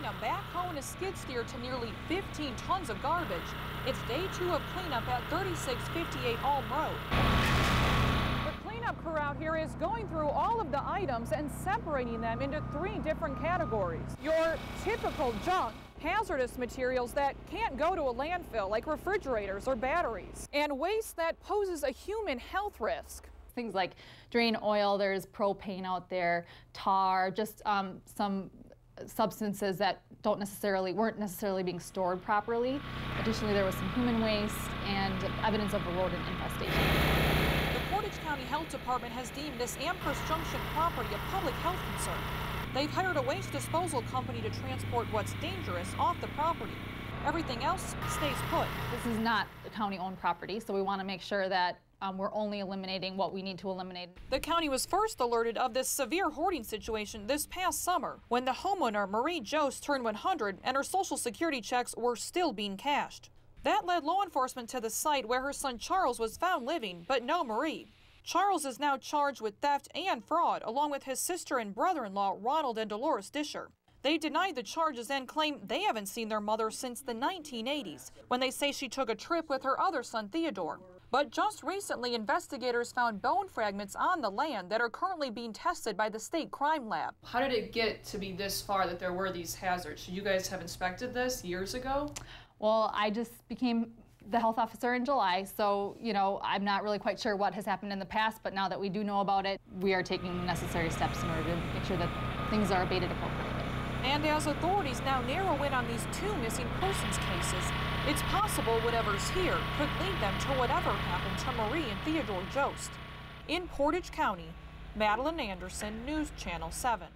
carrying a backhoe and a skid steer to nearly 15 tons of garbage. It's day 2 of cleanup at 3658 Ulm Road. The cleanup crew out here is going through all of the items and separating them into 3 different categories. Your typical junk, hazardous materials that can't go to a landfill like refrigerators or batteries, and waste that poses a human health risk. Things like drain oil, there's propane out there, tar, just some substances that weren't necessarily being stored properly. Additionally, there was some human waste and evidence of a rodent infestation. The Portage County Health Department has deemed this Amherst Junction property a public health concern. They've hired a waste disposal company to transport what's dangerous off the property. Everything else stays put. This is not a county-owned property, so we want to make sure that we're only eliminating what we need to eliminate. The county was first alerted of this severe hoarding situation this past summer when the homeowner, Marie Jost, turned 100 and her Social Security checks were still being cashed. That led law enforcement to the site where her son Charles was found living, but no Marie. Charles is now charged with theft and fraud, along with his sister and brother-in-law, Ronald and Dolores Disher. They denied the charges and claim they haven't seen their mother since the 1980s, when they say she took a trip with her other son, Theodore. But just recently, investigators found bone fragments on the land that are currently being tested by the state crime lab. How did it get to be this far that there were these hazards? Should you guys have inspected this years ago? Well, I just became the health officer in July, so, I'm not really quite sure what has happened in the past, but now that we do know about it, we are taking necessary steps in order to make sure that things are abated appropriately. And as authorities now narrow in on these 2 missing persons cases, it's possible whatever's here could lead them to whatever happened to Marie and Theodore Jost. In Portage County, Madeline Anderson, News Channel 7.